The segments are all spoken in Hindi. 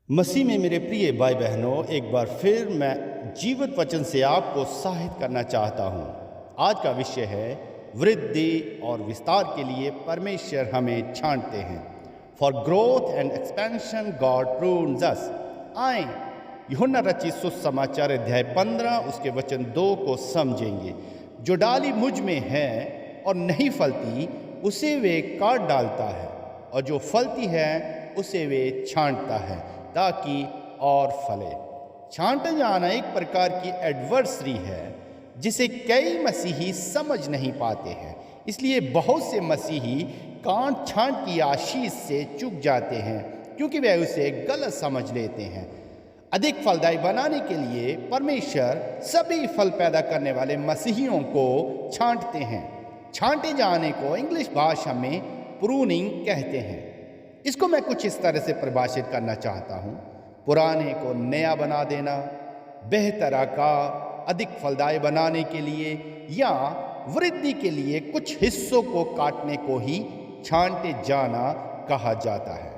मसीह में मेरे प्रिय भाई बहनों, एक बार फिर मैं जीवित वचन से आपको उत्साहित करना चाहता हूँ। आज का विषय है वृद्धि और विस्तार के लिए परमेश्वर हमें छांटते हैं। For growth and expansion God prunes us. आए यूहन्ना रचित सुसमाचार अध्याय 15 उसके वचन 2 को समझेंगे। जो डाली मुझ में है और नहीं फलती उसे वे काट डालता है, और जो फलती है उसे वे छांटता है ताकि और फले। छांटा जाना एक प्रकार की एडवर्सरी है जिसे कई मसीही समझ नहीं पाते हैं। इसलिए बहुत से मसीही कांट छांट की आशीष से चूक जाते हैं क्योंकि वे उसे गलत समझ लेते हैं। अधिक फलदायी बनाने के लिए परमेश्वर सभी फल पैदा करने वाले मसीहियों को छांटते हैं। छांटे जाने को इंग्लिश भाषा में प्रूनिंग कहते हैं। इसको मैं कुछ इस तरह से परिभाषित करना चाहता हूँ। पुराने को नया बना देना, बेहतर आकार, अधिक फलदायी बनाने के लिए या वृद्धि के लिए कुछ हिस्सों को काटने को ही छांटे जाना कहा जाता है।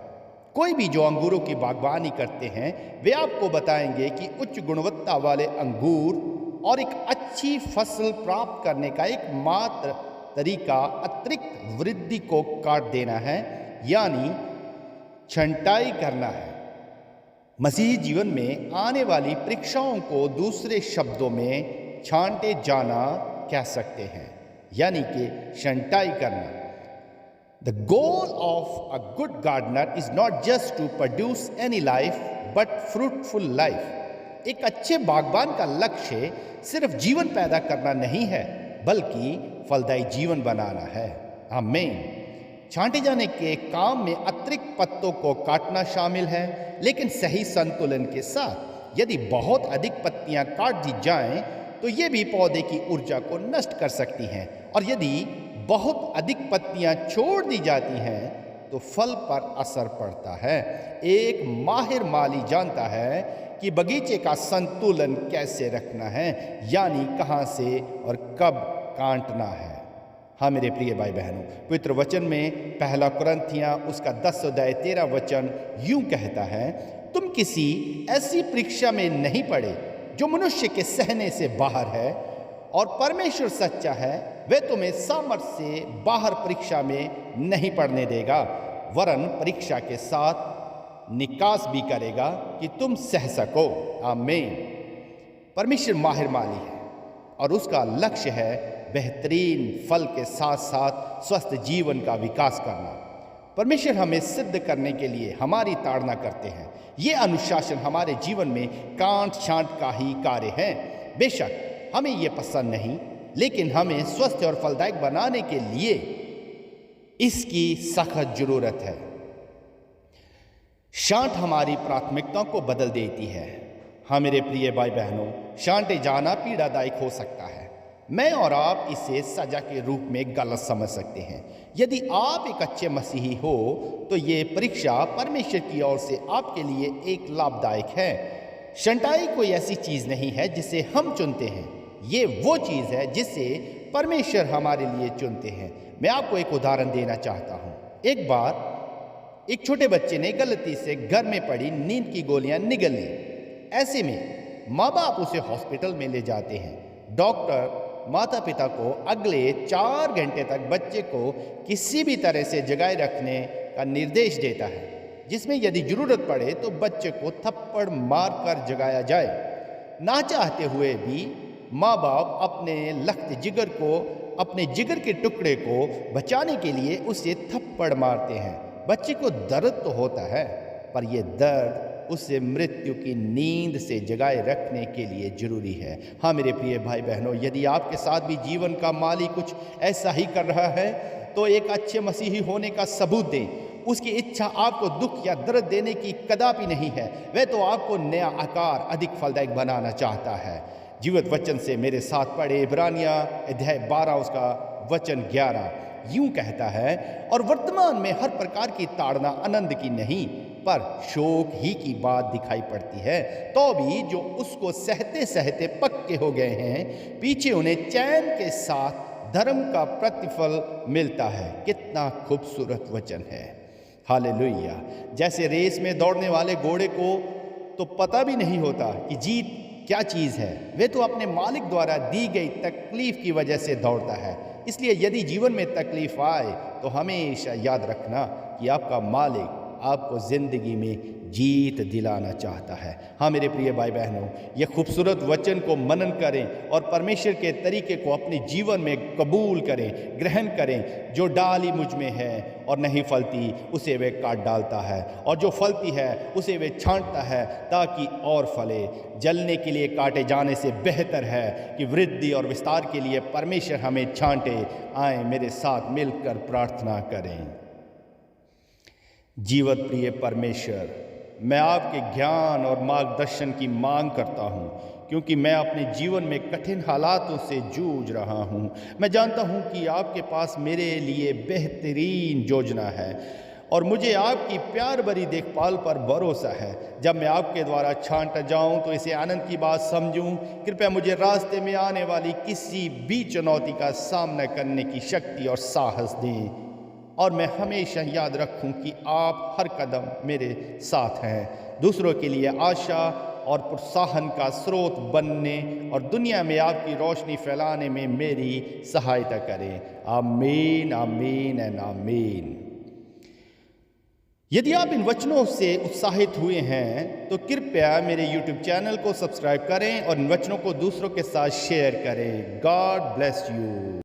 कोई भी जो अंगूरों की बागवानी करते हैं वे आपको बताएंगे कि उच्च गुणवत्ता वाले अंगूर और एक अच्छी फसल प्राप्त करने का एकमात्र तरीका अतिरिक्त वृद्धि को काट देना है, यानी छंटाई करना है। मसीही जीवन में आने वाली परीक्षाओं को दूसरे शब्दों में छांटे जाना कह सकते हैं, यानी कि छंटाई करना। The goal of a good gardener is not just to produce any life but fruitful life. एक अच्छे बागबान का लक्ष्य सिर्फ जीवन पैदा करना नहीं है बल्कि फलदायी जीवन बनाना है। आमीन। छांटे जाने के काम में अतिरिक्त पत्तों को काटना शामिल है, लेकिन सही संतुलन के साथ। यदि बहुत अधिक पत्तियां काट दी जाएं तो ये भी पौधे की ऊर्जा को नष्ट कर सकती हैं, और यदि बहुत अधिक पत्तियां छोड़ दी जाती हैं तो फल पर असर पड़ता है। एक माहिर माली जानता है कि बगीचे का संतुलन कैसे रखना है, यानी कहाँ से और कब काटना है। हाँ मेरे प्रिय भाई बहनों, पवित्र वचन में पहला कुरिन्थियों उसका 10 अध्याय 13 वचन यूं कहता है, तुम किसी ऐसी परीक्षा में नहीं पड़े जो मनुष्य के सहने से बाहर है, और परमेश्वर सच्चा है, वह तुम्हें सामर्थ्य से बाहर परीक्षा में नहीं पड़ने देगा, वरन परीक्षा के साथ निकास भी करेगा कि तुम सह सको। आमीन। परमेश्वर माहिर माली है और उसका लक्ष्य है बेहतरीन फल के साथ साथ स्वस्थ जीवन का विकास करना। परमेश्वर हमें सिद्ध करने के लिए हमारी ताड़ना करते हैं। ये अनुशासन हमारे जीवन में कांट छांट का ही कार्य है। बेशक हमें ये पसंद नहीं, लेकिन हमें स्वस्थ और फलदायक बनाने के लिए इसकी सख्त जरूरत है। छांट हमारी प्राथमिकताओं को बदल देती है। हाँ मेरे प्रिय भाई बहनों, छांटे जाना पीड़ादायक हो सकता है। मैं और आप इसे सजा के रूप में गलत समझ सकते हैं। यदि आप एक अच्छे मसीही हो तो ये परीक्षा परमेश्वर की ओर से आपके लिए एक लाभदायक है। छंटाई कोई ऐसी चीज नहीं है जिसे हम चुनते हैं, ये वो चीज है जिसे परमेश्वर हमारे लिए चुनते हैं। मैं आपको एक उदाहरण देना चाहता हूँ। एक बार एक छोटे बच्चे ने गलती से घर में पड़ी नींद की गोलियां निगल ली। ऐसे में माँ बाप उसे हॉस्पिटल में ले जाते हैं। डॉक्टर माता पिता को अगले 4 घंटे तक बच्चे को किसी भी तरह से जगाए रखने का निर्देश देता है, जिसमें यदि जरूरत पड़े तो बच्चे को थप्पड़ मारकर जगाया जाए। ना चाहते हुए भी माँ बाप अपने लख्त जिगर को, अपने जिगर के टुकड़े को बचाने के लिए उसे थप्पड़ मारते हैं। बच्चे को दर्द तो होता है, पर यह दर्द उसे मृत्यु की नींद से जगाए रखने के लिए जरूरी है। हाँ मेरे प्रिय भाई बहनों, यदि आपके साथ भी जीवन का माली कुछ ऐसा ही कर रहा है तो एक अच्छे मसीही होने का सबूत दें। उसकी इच्छा आपको दुख या दर्द देने की कदापि नहीं है। वह तो आपको नया आकार, अधिक फलदायक बनाना चाहता है। जीवित वचन से मेरे साथ पढ़े इब्रानियों अध्याय 12 उसका वचन 11 यूं कहता है, और वर्तमान में हर प्रकार की ताड़ना आनंद की नहीं पर शोक ही की बात दिखाई पड़ती है, तो भी जो उसको सहते सहते पक्के हो गए हैं, पीछे उन्हें चैन के साथ धर्म का प्रतिफल मिलता है। कितना खूबसूरत वचन है। हालेलुया। जैसे रेस में दौड़ने वाले घोड़े को तो पता भी नहीं होता कि जीत क्या चीज़ है, वे तो अपने मालिक द्वारा दी गई तकलीफ की वजह से दौड़ता है। इसलिए यदि जीवन में तकलीफ आए तो हमेशा याद रखना कि आपका मालिक आपको ज़िंदगी में जीत दिलाना चाहता है। हाँ मेरे प्रिय भाई बहनों, ये खूबसूरत वचन को मनन करें और परमेश्वर के तरीके को अपने जीवन में कबूल करें, ग्रहण करें। जो डाली मुझ में है और नहीं फलती उसे वे काट डालता है, और जो फलती है उसे वे छांटता है ताकि और फले। जलने के लिए काटे जाने से बेहतर है कि वृद्धि और विस्तार के लिए परमेश्वर हमें छांटे। आए मेरे साथ मिलकर प्रार्थना करें। जीवत प्रिय परमेश्वर, मैं आपके ज्ञान और मार्गदर्शन की मांग करता हूँ, क्योंकि मैं अपने जीवन में कठिन हालातों से जूझ रहा हूँ। मैं जानता हूँ कि आपके पास मेरे लिए बेहतरीन योजना है और मुझे आपकी प्यार भरी देखभाल पर भरोसा है। जब मैं आपके द्वारा छांटा जाऊं तो इसे आनंद की बात समझूं। कृपया मुझे रास्ते में आने वाली किसी भी चुनौती का सामना करने की शक्ति और साहस दें, और मैं हमेशा याद रखूं कि आप हर कदम मेरे साथ हैं। दूसरों के लिए आशा और प्रोत्साहन का स्रोत बनने और दुनिया में आपकी रोशनी फैलाने में मेरी सहायता करें। आमीन, आमीन एंड आमीन। यदि आप इन वचनों से उत्साहित हुए हैं तो कृपया मेरे YouTube चैनल को सब्सक्राइब करें और इन वचनों को दूसरों के साथ शेयर करें। God bless you.